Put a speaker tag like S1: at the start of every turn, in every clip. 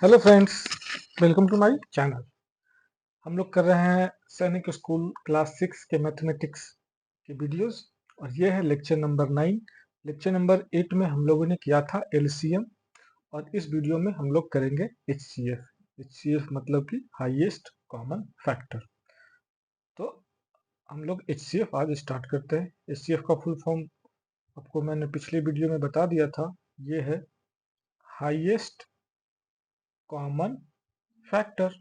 S1: Hello friends, welcome to my channel. हम लोग कर रहे हैं सैनिक स्कूल क्लास 6 के मैथमेटिक्स के वीडियोस और ये है लेक्चर नंबर 9। लेक्चर नंबर 8 में हम लोगों ने किया था एलसीएम और इस वीडियो में हम लोग करेंगे एचसीएफ। एचसीएफ मतलब कि हाईएस्ट कॉमन फैक्टर। तो हम लोग एचसीएफ आज स्टार्ट करते हैं। एचसीएफ का फुल फॉर्म आपको मैंने पिछले वीडियो में बता दिया था। ये है हाईएस्ट कॉमन फैक्टर।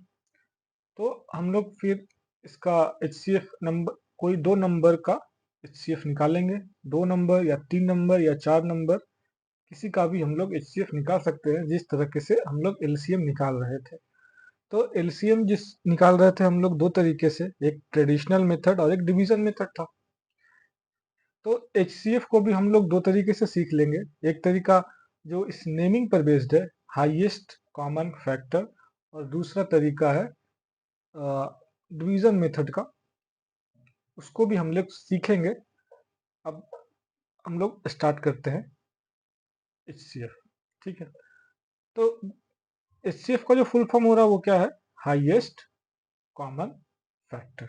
S1: तो हम लोग फिर इसका एचसीएफ नंबर, कोई दो नंबर का एचसीएफ निकालेंगे। दो नंबर या तीन नंबर या चार नंबर, किसी का भी हम लोग एचसीएफ निकाल सकते हैं, जिस तरीके से हम लोग एलसीएम निकाल रहे थे। तो एलसीएम जिस निकाल रहे थे हम लोग दो तरीके से, एक ट्रेडिशनल मेथड और एक डिवीजन मेथड था। तो एचसीएफ को भी हम लोग दो तरीके से सीख लेंगे। एक तरीका जो इस नेमिंग पर बेस्ड है, हाईएस्ट कॉमन फैक्टर, और दूसरा तरीका है डिवीजन मेथड का, उसको भी हम लोग सीखेंगे। अब हम लोग स्टार्ट करते हैं एचसीएफ। ठीक है, तो एचसीएफ का जो फुल फॉर्म हो रहा है वो क्या है? Highest common factor.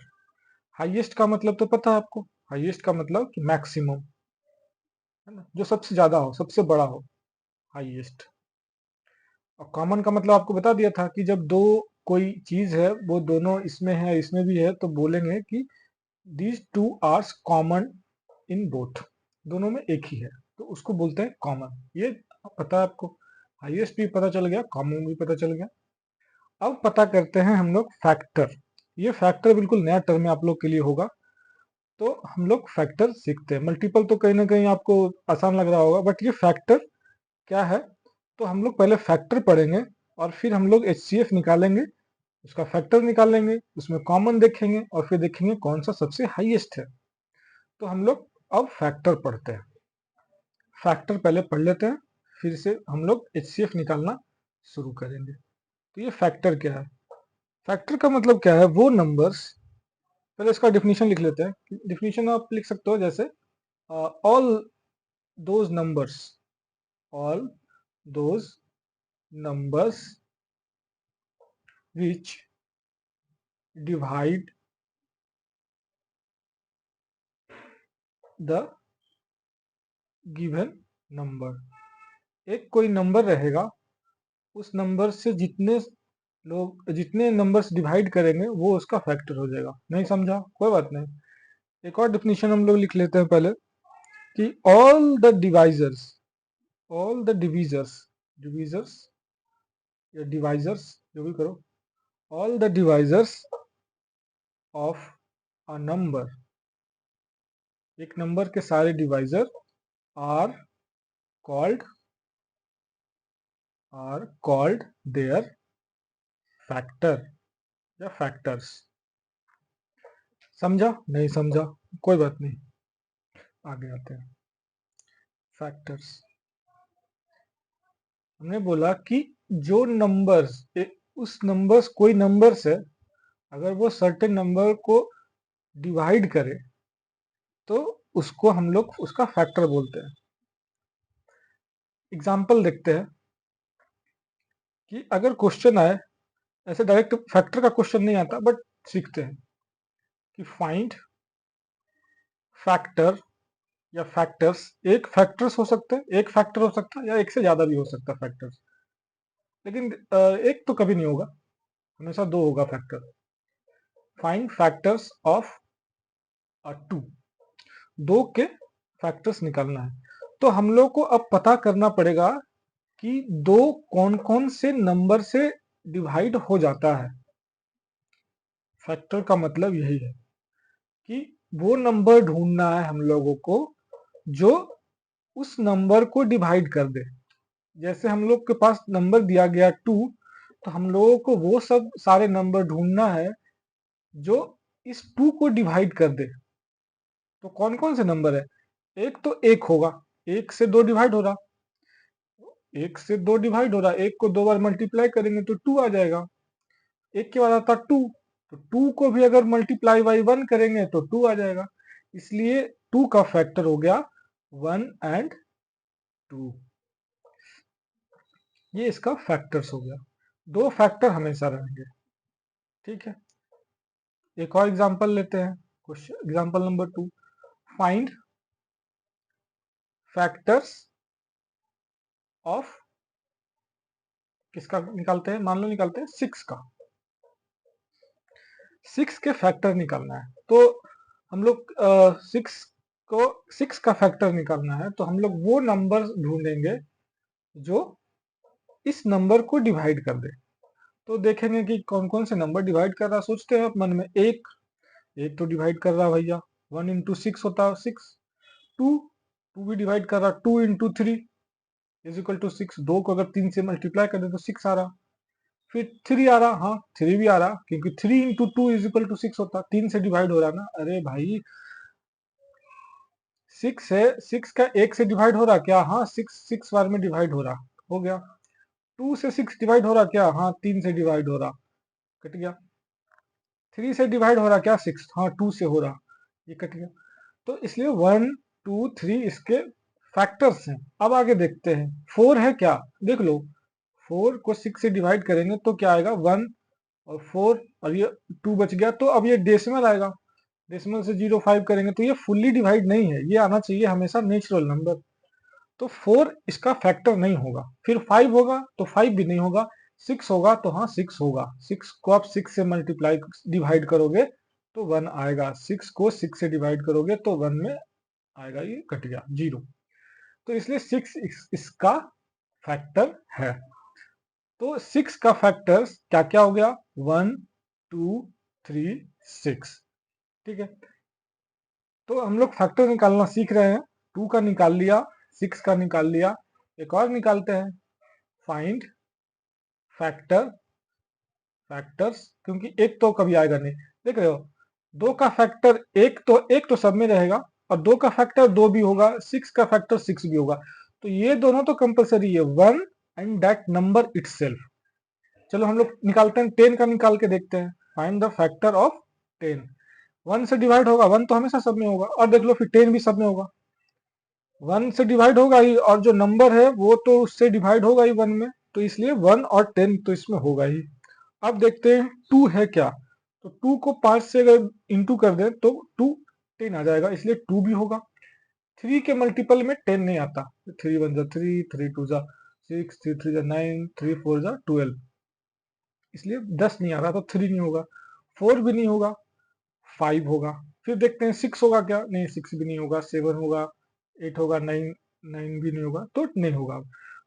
S1: हाईएस्ट का मतलब तो पता है आपको, हाईएस्ट का मतलब कि मैक्सिमम, है ना, जो सबसे ज्यादा हो, सबसे बड़ा हो, हाईएस्ट। और कॉमन का मतलब आपको बता दिया था कि जब दो कोई चीज है, वो दोनों इसमें है इसमें भी है, तो बोलेंगे कि these two are common in both, दोनों में एक ही है, तो उसको बोलते हैं कॉमन। ये पता है आपको, हाईएस्ट भी पता चल गया, कॉमन भी पता चल गया। अब पता करते हैं हम लोग फैक्टर। ये फैक्टर बिल्कुल नया टर्म है आप लोग के लिए होगा, तो हम लोग फैक्टर सीखते हैं। मल्टीपल तो कहीं ना कहीं आपको आसान लग रहा होगा, बट ये फैक्टर क्या है? तो हम लोग पहले फैक्टर पढ़ेंगे और फिर हम लोग एचसीएफ निकालेंगे, उसका फैक्टर निकालेंगे, उसमें कॉमन देखेंगे और फिर देखेंगे कौन सा सबसे हाईएस्ट है। तो हम लोग अब फैक्टर पढ़ते हैं। फैक्टर पहले पढ़ लेते हैं, फिर से हम लोग एचसीएफ निकालना शुरू करेंगे। तो ये फैक्टर क्या है? फैक्टर का मतलब क्या है? वो नंबर्स, पहले इसका डिफिनीशन लिख लेते हैं। डिफिनीशन आप लिख सकते हो जैसे all those numbers, all those numbers which divide the given number. एक कोई नंबर रहेगा, उस नंबर से जितने लोग, जितने नंबर्स डिवाइड करेंगे वो उसका फैक्टर हो जाएगा। नहीं समझा? कोई बात नहीं। एक और डिफिनीशन हम लोग लिख लेते हैं पहले कि ऑल द डिवीजर्स, डिवीजर्स या डिवाइजर्स, जो भी करो, all the divisors of a number, एक नंबर के सारे divisor are called, their factor या फैक्टर्स। समझा? नहीं समझा? कोई बात नहीं, आगे आते हैं। फैक्टर्स, हमने बोला कि जो नंबर्स, उस नंबर्स, कोई नंबर्स है, अगर वो सर्टेन नंबर को डिवाइड करे तो उसको हम लोग उसका फैक्टर बोलते हैं। एग्जाम्पल देखते हैं कि अगर क्वेश्चन आए, ऐसे डायरेक्ट फैक्टर का क्वेश्चन नहीं आता, बट सीखते हैं कि फाइंड फैक्टर या फैक्टर्स। एक फैक्टर्स हो सकते हैं, एक फैक्टर हो सकता है, या एक से ज्यादा भी हो सकता है फैक्टर्स, लेकिन एक तो कभी नहीं होगा, हमेशा दो होगा factor. Find factors of two, दो के फैक्टर्स निकालना है। तो हम लोग को अब पता करना पड़ेगा कि दो कौन कौन से नंबर से डिवाइड हो जाता है। फैक्टर का मतलब यही है कि वो नंबर ढूंढना है हम लोगों को जो उस नंबर को डिवाइड कर दे। जैसे हम लोग के पास नंबर दिया गया 2, तो हम लोगों को वो सब सारे नंबर ढूंढना है जो इस 2 को डिवाइड कर दे। तो कौन कौन से नंबर है? एक तो एक होगा, एक से दो डिवाइड हो रहा, एक से दो डिवाइड हो रहा, एक को दो बार मल्टीप्लाई करेंगे तो 2 आ जाएगा। एक के बाद आता 2, तो 2 को भी अगर मल्टीप्लाई बाई 1 करेंगे तो 2 आ जाएगा। इसलिए 2 का फैक्टर हो गया 1 एंड 2। ये इसका फैक्टर्स हो गया। दो फैक्टर हमेशा रहेंगे। ठीक है, एक और एग्जांपल लेते हैं। Question example number 2, find factors of, किसका निकालते हैं, मान लो निकालते हैं 6 का। 6 के फैक्टर निकालना है, तो हम लोग 6 को 6 का फैक्टर निकालना है तो हम लोग वो नंबर ढूंढेंगे जो इस नंबर को डिवाइड कर दे। तो देखेंगे कि कौन कौन से नंबर डिवाइड कर रहा, सोचते हैं आप मन में। एक एक तो डिवाइड कर रहा भैया, 1 इंटू 6 होता है 6। टू टू भी डिवाइड कर रहा, 2 इंटू 3 इज इक्वल टू 6। दो को अगर 3 से मल्टीप्लाई कर दे तो 6 आ रहा। फिर 3 आ रहा, हाँ 3 भी आ रहा, क्योंकि 3 इंटू 2 इज इक्वल टू 6 होता, 3 से डिवाइड हो रहा ना। अरे भाई 6 है, 6 का 1 से डिवाइड हो रहा क्या, हाँ 6 बार में डिवाइड हो रहा, हो गया। 2 से 6 डिवाइड हो रहा क्या, हाँ 3 से डिवाइड हो रहा, कट गया। 3 से डिवाइड हो रहा क्या, 6, हाँ 2 से हो रहा, ये कट गया। तो इसलिए 1 2 3 इसके फैक्टर्स हैं। अब आगे देखते हैं, 4 है क्या, देख लो। 4 को 6 से डिवाइड करेंगे तो क्या आएगा, 1 और 4, और ये 2 बच गया। तो अब ये डेसिमल आएगा, डेसिमल से 0.5 करेंगे तो ये फुल्ली डिवाइड नहीं है, ये आना चाहिए हमेशा नेचुरल नंबर। तो 4 इसका फैक्टर नहीं होगा। फिर 5 होगा तो 5 भी नहीं होगा। 6 होगा तो हाँ 6 होगा। 6 को आप 6 से मल्टीप्लाई डिवाइड करोगे तो 1 आएगा। 6 को 6 से डिवाइड करोगे तो 1 में आएगा, ये कट गया 0। तो इसलिए 6 इसका फैक्टर है। तो 6 का फैक्टर्स क्या क्या हो गया, 1 2 3 6। ठीक है, तो हम लोग फैक्टर निकालना सीख रहे हैं। 2 का निकाल लिया, 6 का निकाल लिया, एक और निकालते हैं, फाइंड फैक्टर फैक्टर्स, क्योंकि एक तो कभी आएगा नहीं। देख रहे हो, दो का फैक्टर एक तो सब में रहेगा, और दो का फैक्टर दो भी होगा, 6 का फैक्टर 6 भी होगा। तो ये दोनों तो कंपलसरी है, 1 एंड दैट नंबर इटसेल्फ। चलो हम लोग निकालते हैं, 10 का निकाल के देखते हैं। Find the factor of 10। 1 से डिवाइड होगा, 1 तो हमेशा सब में होगा, और देख लो फिर 10 भी सब में होगा। 1 से डिवाइड होगा ही, और जो नंबर है वो तो उससे डिवाइड होगा ही 1 में, तो इसलिए 1 और 10 तो इसमें होगा ही। अब देखते हैं 2 है क्या, तो 2 को 5 से अगर इंटू कर दें तो 2 10 आ जाएगा, इसलिए 2 भी होगा। 3 के मल्टीपल में 10 नहीं आता, 3 1 जा 3, 3 2 जा 6, 3 3 जा 9, 3 4 जा 12, इसलिए 10 नहीं आ रहा, तो 3 नहीं होगा। 4 भी नहीं होगा, 5 होगा। फिर देखते हैं 6 होगा क्या, नहीं 6 भी नहीं होगा। 7 होगा, 8 होगा, 9 9 भी नहीं होगा, तो नहीं होगा।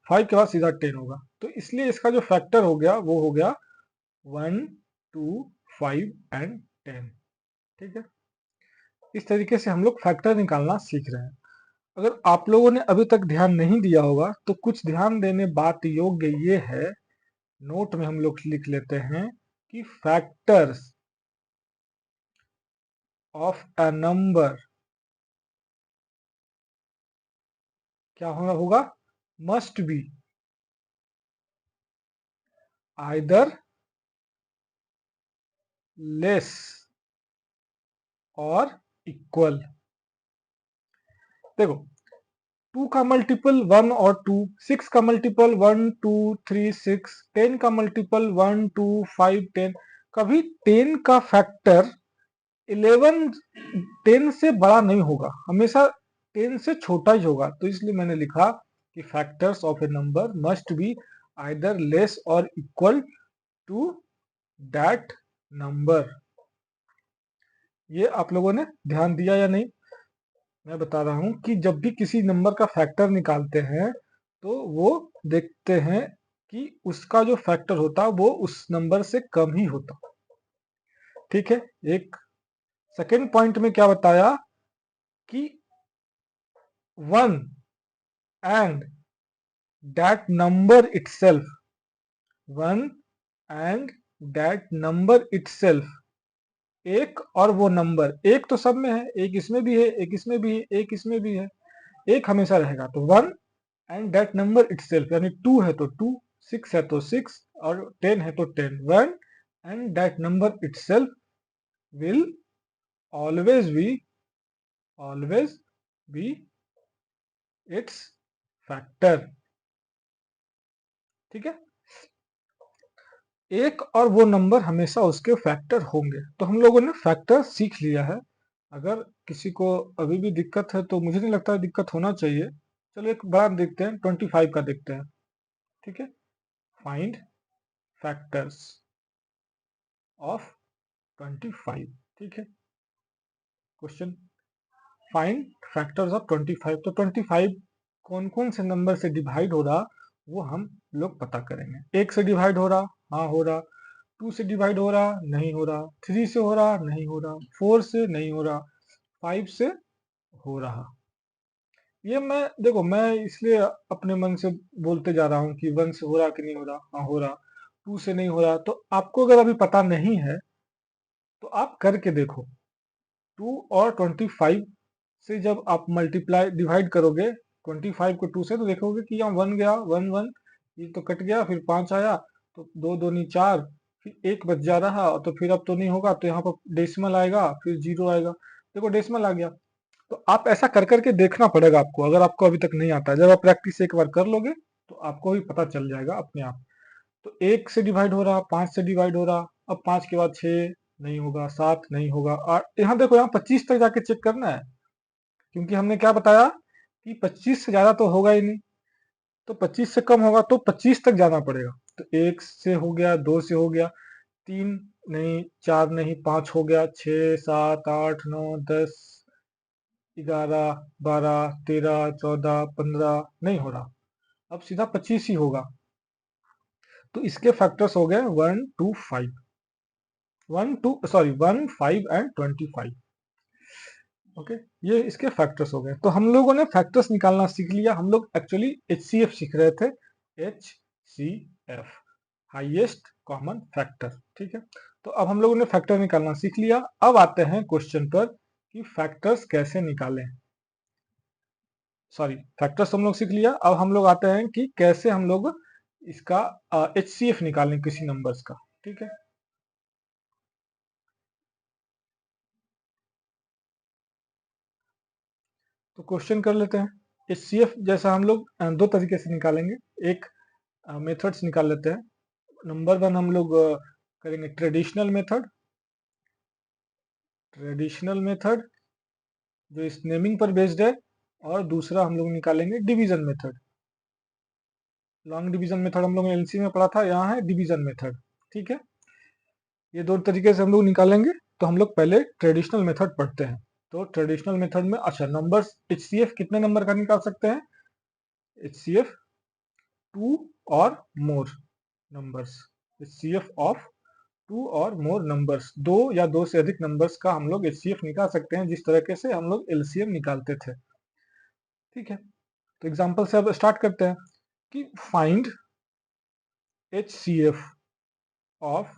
S1: 5 के बाद सीधा 10 होगा, तो इसलिए इसका जो फैक्टर हो गया वो हो गया 1 2 5 एंड 10। ठीक है, इस तरीके से हम लोग फैक्टर निकालना सीख रहे हैं। अगर आप लोगों ने अभी तक ध्यान नहीं दिया होगा तो कुछ ध्यान देने बात योग्य ये है, नोट में हम लोग लिख लेते हैं कि फैक्टर्स ऑफ अ नंबर क्या होना होगा, मस्ट बी आइदर लेस और इक्वल। देखो, 2 का मल्टीपल 1 और 2, 6 का मल्टीपल 1 2 3 6, 10 का मल्टीपल 1 2 5 10। कभी 10 का फैक्टर 11 10 से बड़ा नहीं होगा, हमेशा 10 से छोटा ही होगा। तो इसलिए मैंने लिखा कि factors of A number must be either less और इक्वल टू दैट नंबर। ये आप लोगों ने ध्यान दिया या नहीं, मैं बता रहा हूं कि जब भी किसी नंबर का फैक्टर निकालते हैं तो वो देखते हैं कि उसका जो फैक्टर होता वो उस नंबर से कम ही होता। ठीक है, एक सेकेंड पॉइंट में क्या बताया कि 1 and that number itself, 1 and that number itself, एक और वो नंबर, एक तो सब में है, एक इसमें भी है, एक इसमें भी है, एक इसमें भी है, एक हमेशा रहेगा। तो 1 एंड दैट नंबर इटसेल्फ, यानी 2 है तो 2, 6 है तो 6, और 10 है तो 10। 1 and that number itself will always be always be it's factor. ठीक है, एक और वो नंबर हमेशा उसके फैक्टर होंगे। तो हम लोगों ने फैक्टर सीख लिया है। अगर किसी को अभी भी दिक्कत है तो मुझे नहीं लगता दिक्कत होना चाहिए। चलो एक बड़ा देखते हैं, 25 का देखते हैं। ठीक है, फाइंड फैक्टर्स ऑफ 25। ठीक है, क्वेश्चन फाइंड फैक्टर्स ऑफ 25। तो 25 कौन कौन से नंबर से डिवाइड हो रहा वो हम लोग पता करेंगे। एक से डिवाइड हो रहा, हाँ हो रहा। टू से डिवाइड हो रहा, नहीं हो रहा। थ्री से हो रहा, नहीं हो रहा। फोर से नहीं हो रहा। फाइव से हो रहा। ये मैं देखो, मैं इसलिए अपने मन से बोलते जा रहा हूँ कि वन से हो रहा कि नहीं हो रहा, हाँ हो रहा। टू से नहीं हो रहा। तो आपको अगर अभी पता नहीं है तो आप करके देखो। 2 और 25 से जब आप मल्टीप्लाई डिवाइड करोगे 25 को 2 से, तो देखोगे कि यहाँ 1 गया, 1 1, ये तो कट गया, फिर 5 आया, तो 2 दूनी 4, फिर एक बच जा रहा, तो फिर अब तो नहीं होगा, तो यहाँ पर डेसिमल आएगा, फिर जीरो आएगा। देखो डेसिमल आ गया। तो आप ऐसा कर करके देखना पड़ेगा आपको, अगर आपको अभी तक नहीं आता है। जब आप प्रैक्टिस एक बार कर लोगे तो आपको भी पता चल जाएगा अपने आप। तो एक से डिवाइड हो रहा, 5 से डिवाइड हो रहा। अब 5 के बाद 6 नहीं होगा, 7 नहीं होगा, 8। यहाँ देखो, यहाँ 25 तक जाके चेक करना है, क्योंकि हमने क्या बताया कि 25 से ज्यादा तो होगा ही नहीं। तो 25 से कम होगा तो 25 तक जाना पड़ेगा। तो एक से हो गया, दो से हो गया, तीन नहीं, चार नहीं, पांच हो गया, 6 7 8 9 10 11 12 13 14 15 नहीं हो रहा। अब सीधा 25 ही होगा। तो इसके फैक्टर्स हो गए 1 2 5, 1 2 सॉरी 1 5 एंड 25। ओके, ये इसके फैक्टर्स हो गए। तो हम लोगों ने फैक्टर्स निकालना सीख लिया। हम लोग एक्चुअली HCF सीख रहे थे। HCF, highest common factor. ठीक है, तो अब हम लोगों ने फैक्टर निकालना सीख लिया। अब आते हैं क्वेश्चन पर कि फैक्टर्स कैसे निकालें। सॉरी, फैक्टर्स हम लोग सीख लिया। अब हम लोग आते हैं कि कैसे हम लोग इसका HCF निकालें किसी नंबर्स का। ठीक है, तो क्वेश्चन कर लेते हैं। HCF जैसा हम लोग दो तरीके से निकालेंगे। एक मेथड्स निकाल लेते हैं। नंबर वन हम लोग करेंगे ट्रेडिशनल मेथड। ट्रेडिशनल मेथड जो इस नेमिंग पर बेस्ड है। और दूसरा हम लोग निकालेंगे division method. Long division method हम लोग ने एलसी में पढ़ा था, यहाँ है डिवीजन मेथड। ठीक है, ये दो तरीके से हम लोग निकालेंगे। तो हम लोग पहले ट्रेडिशनल मेथड पढ़ते हैं। तो ट्रेडिशनल मेथड में अच्छा नंबर्स HCF कितने नंबर का निकाल सकते हैं? HCF 2 और मोर नंबर्स। HCF ऑफ 2 और मोर नंबर्स, दो या दो से अधिक नंबर्स का हम लोग HCF निकाल सकते हैं, जिस तरीके से हम लोग LCM निकालते थे। ठीक है, तो एग्जांपल से अब स्टार्ट करते हैं कि फाइंड HCF ऑफ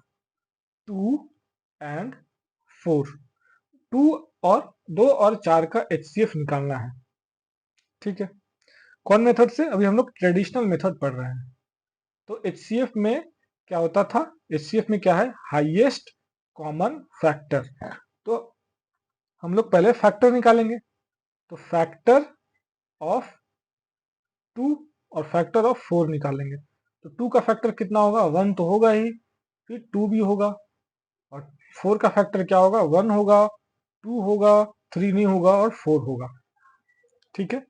S1: 2 एंड 4। 2 और 2 और 4 का HCF निकालना है। ठीक है, कौन मेथड से? अभी हम लोग ट्रेडिशनल मेथड पढ़ रहे हैं। तो HCF में क्या होता था? HCF में क्या है? Highest common factor. तो हम लोग पहले फैक्टर निकालेंगे। तो फैक्टर ऑफ 2 और फैक्टर ऑफ 4 निकालेंगे। तो 2 का फैक्टर कितना होगा? 1 तो होगा ही, फिर 2 भी होगा। और 4 का फैक्टर क्या होगा? 1 होगा, 2 होगा, 3 नहीं होगा और 4 होगा। ठीक है,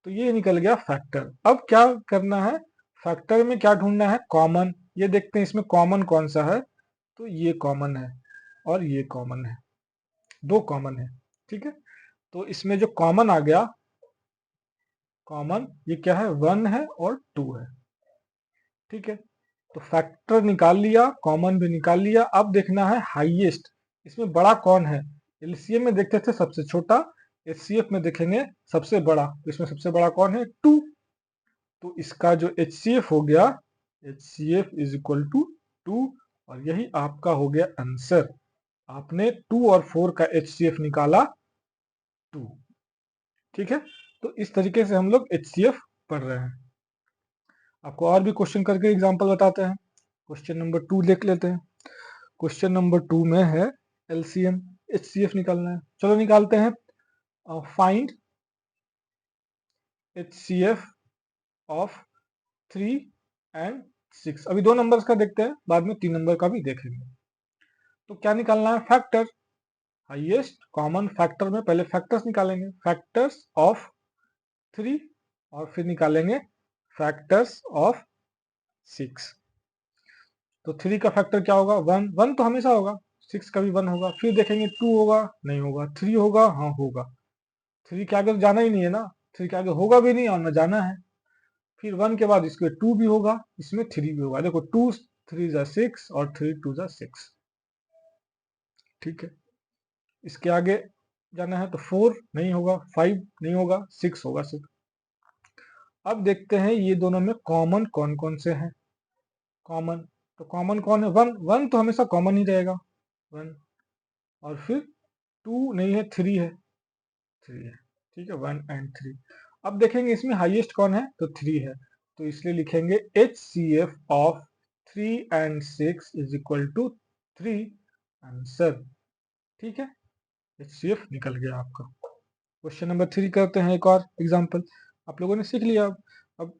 S1: तो ये निकल गया फैक्टर। अब क्या करना है? फैक्टर में क्या ढूंढना है? कॉमन। ये देखते हैं इसमें कॉमन कौन सा है। तो ये कॉमन है और ये कॉमन है, दो कॉमन है। ठीक है, तो इसमें जो कॉमन आ गया, कॉमन ये क्या है? 1 है और 2 है। ठीक है, तो फैक्टर निकाल लिया, कॉमन भी निकाल लिया। अब देखना है हाईएस्ट, इसमें बड़ा कौन है। एलसीएम में देखते थे सबसे छोटा, एचसीएफ में देखेंगे सबसे बड़ा। तो इसमें सबसे बड़ा कौन है? 2। तो इसका जो HCF हो गया, HCF इज इक्वल टू 2। और यही आपका हो गया आंसर। आपने 2 और 4 का HCF निकाला 2। ठीक है, तो इस तरीके से हम लोग HCF पढ़ रहे हैं। आपको और भी क्वेश्चन करके एग्जांपल बताते हैं। क्वेश्चन नंबर 2 देख लेते हैं। क्वेश्चन नंबर 2 में है LCM, HCF निकालना है। चलो निकालते हैं। Find HCF of 3 and 6। अभी 2 नंबर्स का देखते हैं, बाद में 3 नंबर का भी देखेंगे। तो क्या निकालना है? फैक्टर, हाईएस्ट कॉमन फैक्टर में पहले फैक्टर्स निकालेंगे, फैक्टर्स ऑफ 3, और फिर निकालेंगे फैक्टर्स ऑफ 6। तो 3 का फैक्टर क्या होगा? 1, 1 तो हमेशा होगा, 6 का भी 1 होगा। फिर देखेंगे 2 होगा, नहीं होगा, 3 होगा, हाँ होगा। 3 के आगे तो जाना ही नहीं है ना, 3 के आगे होगा भी नहीं और ना जाना है। फिर 1 के बाद इसके 2 भी होगा, इसमें 3 भी होगा। देखो 2 3 जा 6 और 3 2 जा 6, ठीक है। इसके आगे जाना है तो 4 नहीं होगा, 5 नहीं होगा, 6 होगा सिर्फ। अब देखते हैं ये दोनों में कॉमन कौन कौन से हैं। कॉमन, तो कॉमन कौन है? 1, 1 तो हमेशा कॉमन ही रहेगा, 1। और फिर 2 नहीं है, 3 है, 3 है, ठीक है, 1 एंड 3। अब देखेंगे इसमें हाईएस्ट कौन है, तो 3 है, तो इसलिए लिखेंगे HCF of 3 and 6 is equal to 3, answer, ठीक है। HCF निकल गया आपका। क्वेश्चन नंबर 3 करते हैं, एक और एग्जांपल। आप लोगों ने सीख लिया। अब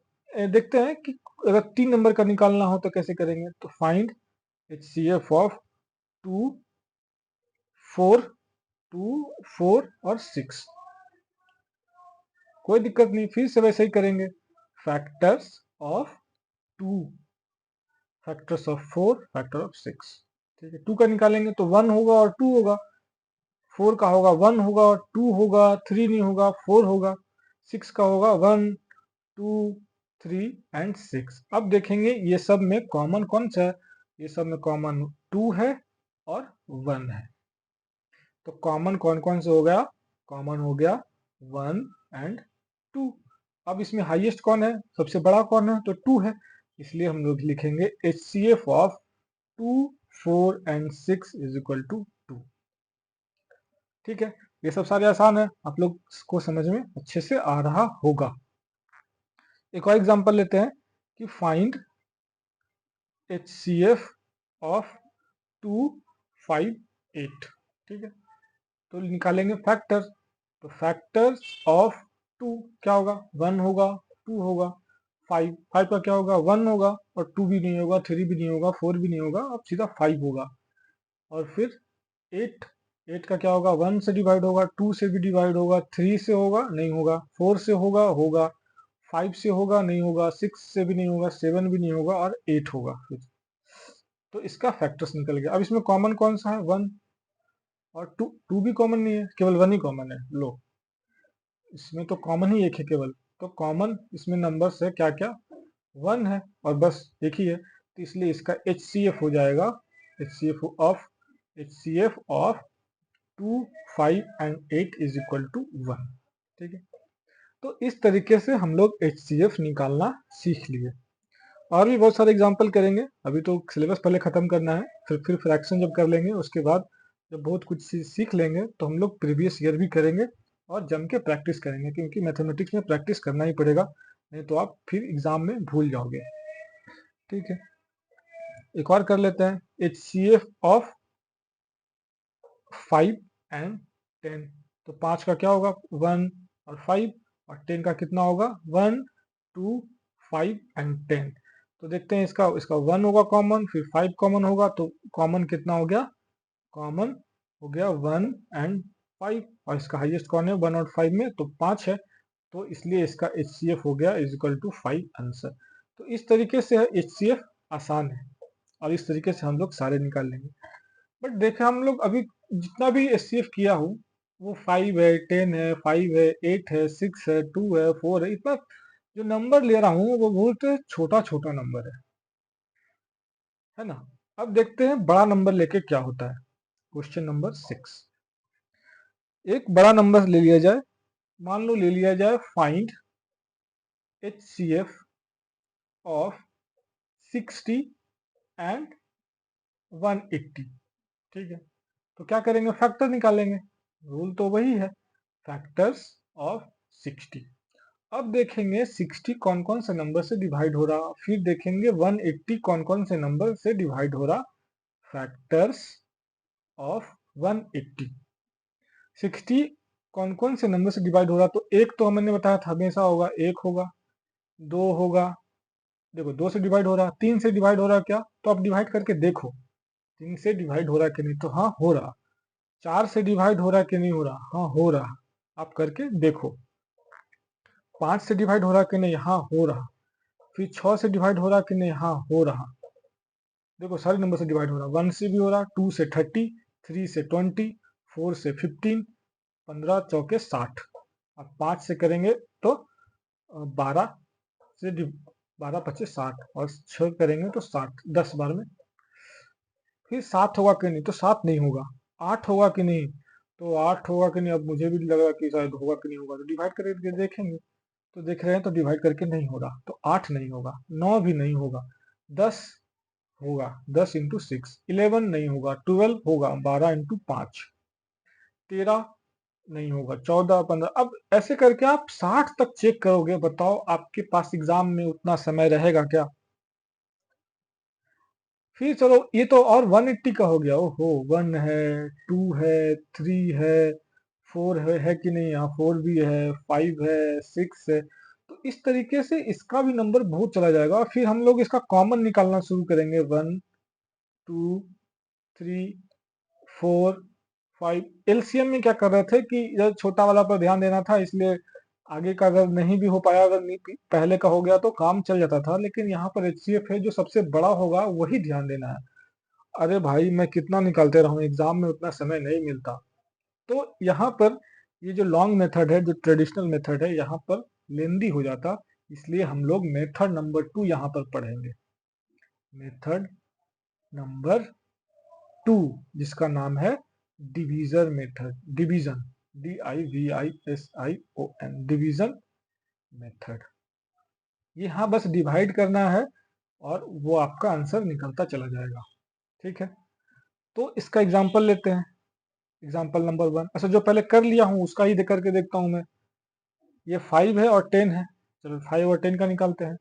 S1: देखते हैं कि अगर 3 नंबर का निकालना हो तो कैसे करेंगे। तो फाइंड HCF ऑफ 2, 4, 2, 4 और 6। कोई दिक्कत नहीं, फिर से वैसे ही करेंगे। Factors of 2, factors of 4, factor of 6, ठीक है। 2 का निकालेंगे तो 1 होगा और 2 होगा। 4 का होगा 1 होगा और 2 होगा, 3 नहीं होगा, 4 होगा। 6 का होगा 1, 2, 3 एंड 6। अब देखेंगे ये सब में कॉमन कौन सा है। ये सब में कॉमन 2 है और 1 है। तो कॉमन कौन कौन से हो गया? कॉमन हो गया 1 एंड 2। अब इसमें हाईएस्ट कौन है, सबसे बड़ा कौन है? तो 2 है, इसलिए हम लोग लिखेंगे HCF of 2, 4 and 6 is equal to 2, ठीक है। ये सब सारे आसान है, आप लोग को समझ में अच्छे से आ रहा होगा। एक और एग्जांपल लेते हैं कि फाइंड HCF ऑफ 2, 5, 8, ठीक है। तो निकालेंगे फैक्टर, तो फैक्टर्स ऑफ 2 क्या होगा? 1 होगा, 2 होगा, 5, 5 का क्या होगा? 1 होगा और 2 भी नहीं होगा, 3 भी नहीं होगा, 4 भी नहीं होगा, अब सीधा 5 होगा। और फिर 8, 8 का क्या होगा? 1 से डिवाइड होगा, 2 से भी डिवाइड होगा, 3 से होगा, नहीं होगा, 4 से होगा, होगा, 5 से होगा, नहीं होगा, 6 से भी नहीं होगा, 7 भी नहीं होगा और 8 होगा फिर। तो इसका फैक्टर्स निकल गया। अब इसमें कॉमन कौन सा है? 1 और 2, 2 भी कॉमन नहीं है, केवल 1 ही कॉमन है। लो, इसमें तो कॉमन ही एक है केवल। तो कॉमन इसमें नंबर्स है क्या क्या? 1 है और बस एक ही है, तो इसलिए इसका HCF हो जाएगा, HCF of HCF of 2, 5 and 8 is equal to 1, ठीक है। तो इस तरीके से हम लोग HCF निकालना सीख लिए। और भी बहुत सारे एग्जाम्पल करेंगे, अभी तो सिलेबस पहले खत्म करना है, फिर फ्रैक्शन जब कर लेंगे उसके बाद जब बहुत कुछ चीज सीख लेंगे तो हम लोग प्रीवियस ईयर भी करेंगे और जम के प्रैक्टिस करेंगे, क्योंकि मैथमेटिक्स में प्रैक्टिस करना ही पड़ेगा, नहीं तो आप फिर एग्जाम में भूल जाओगे, ठीक है। एक और कर लेते हैं, HCF ऑफ 5 एंड 10। तो 5 का क्या होगा? 1 और 5, और 10 का कितना होगा? 1, 2, 5 एंड 10। तो देखते हैं इसका इसका 1 होगा कॉमन, फिर 5 कॉमन होगा, तो कॉमन कितना हो गया? कॉमन हो गया 1 एंड 5, और इसका हाईएस्ट कौन है? 1 और 5 में, तो 5 है, तो इसलिए इसका HCF हो गया इज इक्वल टू 5, आंसर। तो इस तरीके से HCF आसान है और इस तरीके से हम लोग सारे निकाल लेंगे। बट देखे हम लोग अभी जितना भी HCF किया हूँ, वो 5 है, 10 है, 5 है, 8 है, 6 है, 2 है, 4 है, इतना जो नंबर ले रहा हूँ वो बहुत छोटा छोटा नंबर है ना। अब देखते हैं बड़ा नंबर लेके क्या होता है। क्वेश्चन नंबर 6, एक बड़ा नंबर ले लिया जाए, मान लो ले लिया जाए फाइंड HCF ऑफ 60 एंड 180, ठीक है। तो क्या करेंगे? फैक्टर निकालेंगे, रूल तो वही है, फैक्टर्स ऑफ 60। अब देखेंगे 60 कौन कौन से नंबर से डिवाइड हो रहा, फिर देखेंगे 180 कौन कौन से नंबर से डिवाइड हो रहा, फैक्टर्स ऑफ 180। 60 कौन कौन से नंबर से डिवाइड हो रहा, तो एक तो हमने बताया था हमेशा होगा, एक होगा, दो होगा, देखो 2 से डिवाइड हो रहा, 3 से डिवाइड हो रहा क्या, तो आप डिवाइड करके देखो 3 से डिवाइड हो रहा कि नहीं, तो हाँ हो रहा। 4 से डिवाइड हो रहा कि नहीं हो रहा, हाँ हो रहा, आप करके देखो। 5 से डिवाइड हो रहा कि नहीं, हाँ हो रहा। फिर 6 से डिवाइड हो रहा कि नहीं, हाँ हो रहा। देखो सारे नंबर से डिवाइड हो रहा, 1 से भी हो रहा, 2 से 30, 3 से 20, 4 से 15, 15 चौके 60। अब 5 से करेंगे तो 12 से 12 25 60, और 6 करेंगे तो 60, 10 बार में। फिर 7 होगा कि नहीं, तो 7 नहीं होगा। 8 होगा कि नहीं, तो 8 होगा कि नहीं, अब मुझे भी लग रहा कि शायद होगा कि नहीं होगा, तो डिवाइड करके देखेंगे। तो देख रहे हैं तो डिवाइड करके नहीं हो रहा, तो 8 नहीं होगा, 9 भी नहीं होगा, 10 होगा, 10 इंटू 6, 11 नहीं होगा, 12 होगा, 12 इंटू 5, 13 नहीं होगा, 14 15। अब ऐसे करके आप 60 तक चेक करोगे, बताओ आपके पास एग्जाम में उतना समय रहेगा क्या। फिर चलो ये तो और 180 का हो गया, ओहो 1 है, 2 है, 3 है, 4 है कि नहीं, यहाँ 4 भी है, 5 है, 6 है। तो इस तरीके से इसका भी नंबर बहुत चला जाएगा, और फिर हम लोग इसका कॉमन निकालना शुरू करेंगे, 1 2 3 4 5। एलसीएम में क्या कर रहे थे कि इधर छोटा वाला पर ध्यान देना था, इसलिए आगे का अगर नहीं भी हो पाया, अगर पहले का हो गया तो काम चल जाता था, लेकिन यहाँ पर एचसीएफ है, जो सबसे बड़ा होगा वही ध्यान देना है। अरे भाई मैं कितना निकालते रहूं, एग्जाम में उतना समय नहीं मिलता। तो यहाँ पर ये जो लॉन्ग मेथड है, जो ट्रेडिशनल मेथड है, यहाँ पर लेंदी हो जाता, इसलिए हम लोग मेथड नंबर 2 यहाँ पर पढ़ेंगे। मेथड नंबर 2, जिसका नाम है division method, division, DIVISION, division method. ये हाँ बस डिवाइड करना है और वो आपका आंसर निकलता चला जाएगा। ठीक है, तो इसका एग्जांपल लेते हैं। एग्जाम्पल नंबर 1, अच्छा जो पहले कर लिया हूं उसका ही देख करके देखता हूं मैं। ये 5 है और 10 है, चलो 5 और 10 का निकालते हैं।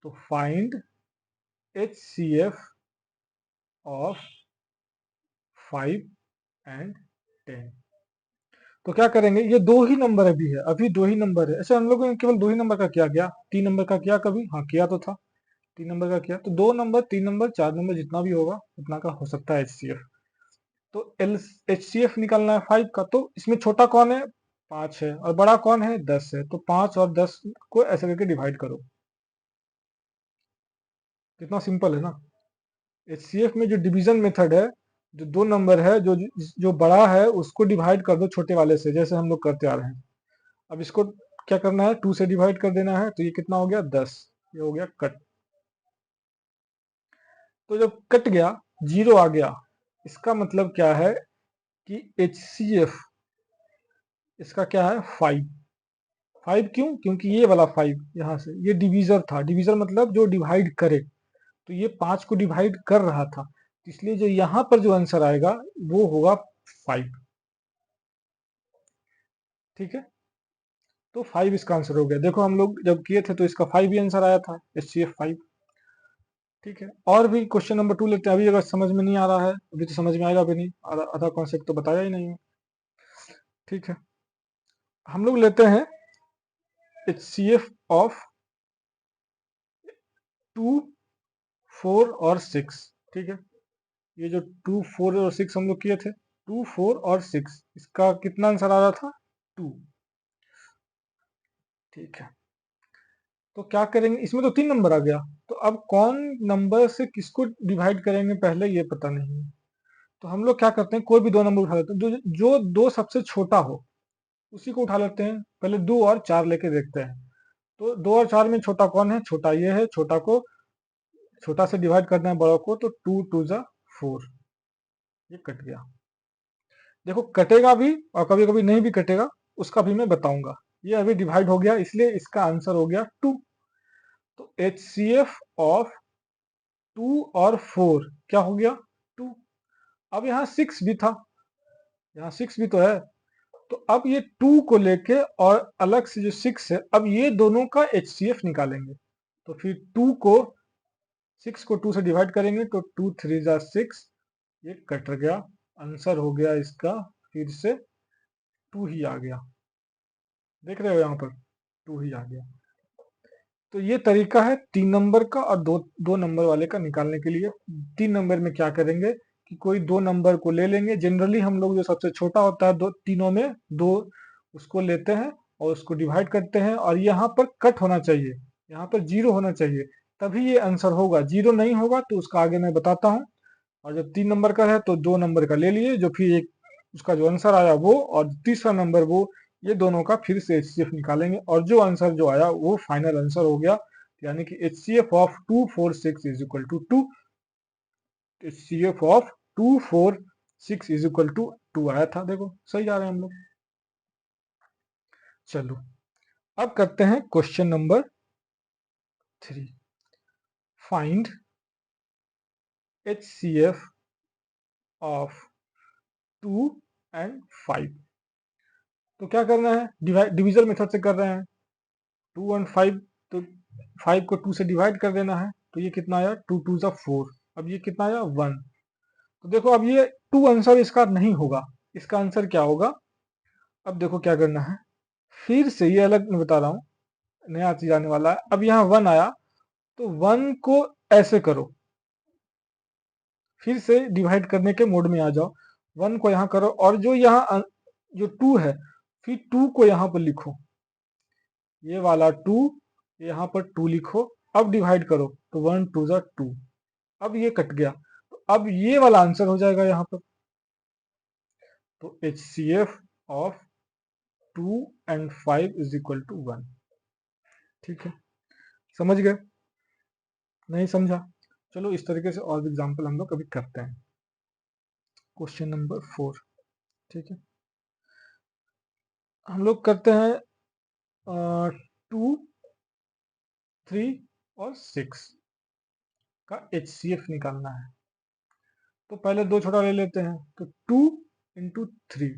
S1: तो फाइंड HCF ऑफ 5 एंड 10। तो क्या करेंगे, ये दो ही नंबर अभी है, अभी दो ही नंबर है। ऐसे हम लोगों ने केवल दो ही नंबर का किया गया, 3 नंबर का किया कभी, हाँ किया तो था, 3 नंबर का किया, तो 2 नंबर 3 नंबर 4 नंबर जितना भी होगा उतना का हो सकता है HCF। तो एल HCF निकालना है 5 का, तो इसमें छोटा कौन है, 5 है, और बड़ा कौन है, 10 है। तो 5 और 10 को ऐसे करके डिवाइड करो, कितना सिंपल है ना। HCF में जो डिवीजन मेथड है, जो 2 नंबर है, जो जो बड़ा है उसको डिवाइड कर दो छोटे वाले से, जैसे हम लोग करते आ रहे हैं। अब इसको क्या करना है, 2 से डिवाइड कर देना है, तो ये कितना हो गया, 10। ये हो गया कट। तो जब कट गया, जीरो आ गया, इसका मतलब क्या है कि HCF इसका क्या है, 5। 5 क्यों, क्योंकि ये वाला 5 यहाँ से, ये डिवीजर था, डिवीजर मतलब जो डिवाइड करे, तो ये 5 को डिवाइड कर रहा था, इसलिए जो यहाँ पर जो आंसर आएगा वो होगा 5। ठीक है, तो 5 इसका आंसर हो गया। देखो हम लोग जब किए थे तो इसका 5 ही आंसर आया था, HCF 5। ठीक है, और भी क्वेश्चन नंबर 2 लेते हैं। अभी अगर समझ में नहीं आ रहा है, अभी तो समझ में आएगा भी नहीं, आधा आधा कॉन्सेप्ट तो बताया ही नहीं है। ठीक है, हम लोग लेते हैं HCF ऑफ 2 4 और 6। ठीक है, ये जो 2 4 और 6 हम लोग किए थे, 2 4 और 6, इसका कितना आंसर आ रहा था, 2। ठीक है, तो क्या करेंगे, इसमें तो 3 नंबर आ गया, तो अब कौन नंबर से किसको डिवाइड करेंगे पहले ये पता नहीं है। तो हम लोग क्या करते हैं, कोई भी 2 नंबर उठा लेते हैं, जो जो दो सबसे छोटा हो उसी को उठा लेते हैं। पहले 2 और 4 लेके देखते हैं। तो 2 और 4 में छोटा कौन है, छोटा ये है, छोटा को छोटा से डिवाइड करना है बड़ा को, तो 2 2 जा 4, ये कट गया। देखो कटेगा भी और कभी कभी नहीं भी कटेगा, उसका भी मैं बताऊंगा। ये अभी डिवाइड हो गया, इसलिए इसका आंसर हो गया 2। तो HCF ऑफ 2 और 4 क्या हो गया, 2। अब यहाँ 6 भी था, यहाँ 6 भी तो है, तो अब ये 2 को लेके और अलग से जो 6 है, अब ये दोनों का HCF निकालेंगे। तो फिर 2 को 6 को 2 से डिवाइड करेंगे, तो 2 3 जा 6, ये कट गया। आंसर हो गया इसका फिर से 2 ही आ गया। देख रहे हो यहाँ पर 2 ही आ गया। तो ये तरीका है 3 नंबर का और दो दो नंबर वाले का निकालने के लिए। 3 नंबर में क्या करेंगे कि कोई 2 नंबर को ले लेंगे। जनरली हम लोग जो सबसे छोटा होता है दो तीनों में दो, उसको लेते हैं और उसको डिवाइड करते हैं, और यहाँ पर कट होना चाहिए, यहाँ पर 0 होना चाहिए, तभी ये आंसर होगा। 0 नहीं होगा तो उसका आगे मैं बताता हूँ। और जब 3 नंबर का है तो 2 नंबर का ले लिए, जो फिर एक उसका जो आंसर आया वो, और तीसरा नंबर वो, ये दोनों का फिर से HCF निकालेंगे, और जो आंसर जो आया वो फाइनल आंसर हो गया। यानी कि HCF of 246 is equal to 2। HCF of 246 is equal to 2 आया था। देखो सही जा रहे हैं हम लोग। चलो अब करते हैं question number 3। Find HCF of 2 and 5। तो क्या करना है, डिविजन मेथड से कर रहे हैं। 2 और 5, तो 5 को 2 से डिवाइड कर देना है, तो ये कितना आया, 2 2 ज़ा 4। अब ये कितना आया, 1। तो देखो अब ये 2 आंसर इसका नहीं होगा, इसका आंसर क्या होगा। अब देखो क्या करना है, फिर से ये अलग मैं बता रहा हूँ, नया चीज आने वाला है। अब यहाँ 1 आया, तो 1 को ऐसे करो, फिर से डिवाइड करने के मोड में आ जाओ। 1 को यहाँ करो, और जो यहाँ जो 2 है, फिर 2 को यहाँ पर लिखो, ये वाला 2, यहाँ पर 2 लिखो। अब डिवाइड करो, तो 1 2 ज़ा 2। अब ये कट गया, तो अब ये वाला आंसर हो जाएगा यहाँ पर। तो HCF of 2 and 5 is equal to 1। ठीक है, समझ गए, नहीं समझा? चलो इस तरीके से और भी एग्जाम्पल हम लोग कभी करते हैं। Question number 4। ठीक है, हम लोग करते हैं 2 3 और 6 का HCF निकालना है। तो पहले दो छोटा ले लेते हैं, तो 2 × 3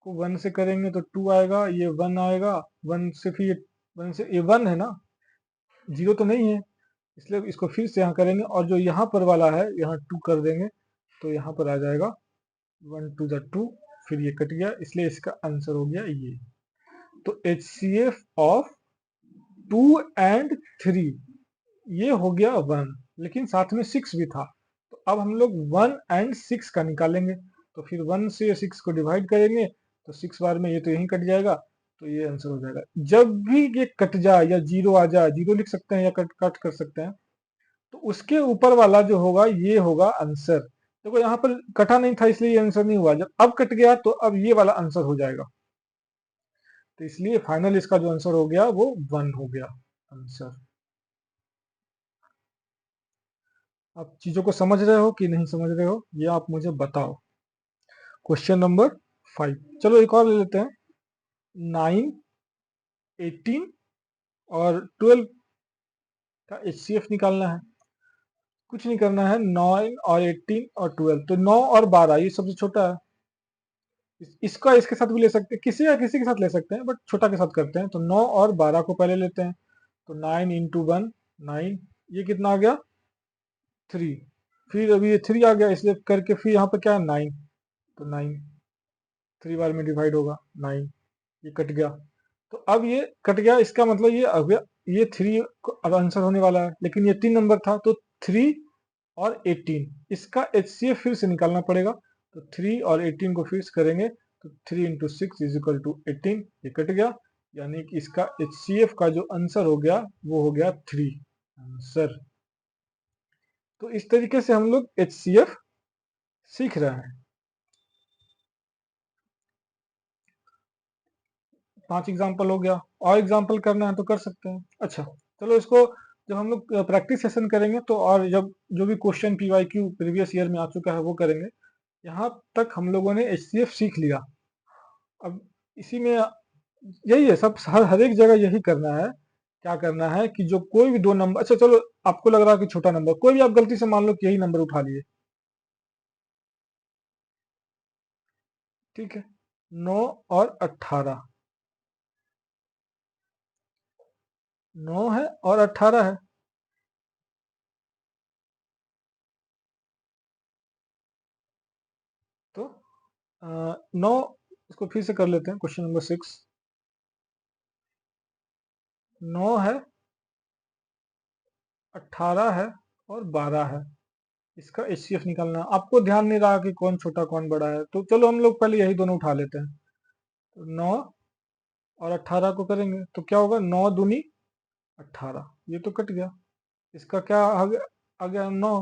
S1: को 1 से करेंगे तो 2 आएगा, ये 1 आएगा, 1 से फिर 1 से ये 1 है ना, 0 तो नहीं है, इसलिए इसको फिर से यहाँ करेंगे, और जो यहाँ पर वाला है यहाँ 2 कर देंगे, तो यहाँ पर आ जाएगा 1 2 ज़ा 2। फिर ये कट गया, इसलिए इसका आंसर हो गया ये। तो HCF ऑफ 2 एंड 3, ये हो गया 1, लेकिन साथ में 6 भी था। तो अब हम लोग 1 एंड 6 का निकालेंगे। तो फिर 1 से 6 को डिवाइड करेंगे, तो 6 बार में ये तो यहीं कट जाएगा, तो ये आंसर हो जाएगा। जब भी ये कट जाए या 0 आ जाए, 0 लिख सकते हैं या कट कट कर सकते हैं, तो उसके ऊपर वाला जो होगा ये होगा आंसर। देखो यहाँ पर कटा नहीं था इसलिए ये आंसर नहीं हुआ, जब अब कट गया तो अब ये वाला आंसर हो जाएगा। तो इसलिए फाइनल इसका जो आंसर हो गया वो 1 हो गया आंसर। आप चीजों को समझ रहे हो कि नहीं समझ रहे हो, ये आप मुझे बताओ। क्वेश्चन नंबर 5, चलो एक और ले लेते हैं। 9 18 और 12 का HCF निकालना है। कुछ नहीं करना है, 9 और 18 और 12, तो 9 और 12 ये सबसे छोटा है। इसका इसके साथ भी ले सकते हैं, किसी या किसी के साथ ले सकते हैं, बट छोटा के साथ करते हैं। तो 9 और 12 को पहले लेते हैं, तो 9 × 1 9, ये कितना आ गया, 3। फिर अभी ये 3 आ गया, इसलिए करके फिर यहाँ पर क्या है, 9। तो 9 3 बार में डिवाइड होगा, 9, ये कट गया। तो अब ये कट गया, इसका मतलब ये अब ये 3 अब आंसर होने वाला है, लेकिन ये 3 नंबर था, तो 3 और 18 इसका HCF फिर से निकालना पड़ेगा। तो 3 और 18 को फिर से करेंगे, तो 3 × 6 इज इक्वल टू 18, ये कट गया। यानी कि इसका HCF का जो आंसर हो गया वो हो गया 3 आंसर। तो इस तरीके से हम लोग HCF सीख रहे हैं। 5 एग्जाम्पल हो गया, और एग्जाम्पल करना है तो कर सकते हैं। अच्छा चलो, इसको जब हम लोग प्रैक्टिस सेशन करेंगे तो, और जब जो भी क्वेश्चन PYQ प्रीवियस ईयर में आ चुका है वो करेंगे। यहाँ तक हम लोगों ने HCF सीख लिया। अब इसी में यही है, सब हर एक जगह यही करना है। क्या करना है कि जो कोई भी 2 नंबर, अच्छा चलो आपको लग रहा है कि छोटा नंबर, कोई भी आप गलती से मान लो कि यही नंबर उठा लिए, ठीक है, 9 और 18, 9 है और 18 है, तो 9, इसको फिर से कर लेते हैं, क्वेश्चन नंबर 6। 9 है, 18 है और 12 है। इसका एचसीएफ निकालना है। आपको ध्यान नहीं रहा कि कौन छोटा कौन बड़ा है, तो चलो हम लोग पहले यही दोनों उठा लेते हैं। तो 9 और 18 को करेंगे तो क्या होगा, 9 दूनी 18, ये तो कट गया। इसका क्या आ गया 9।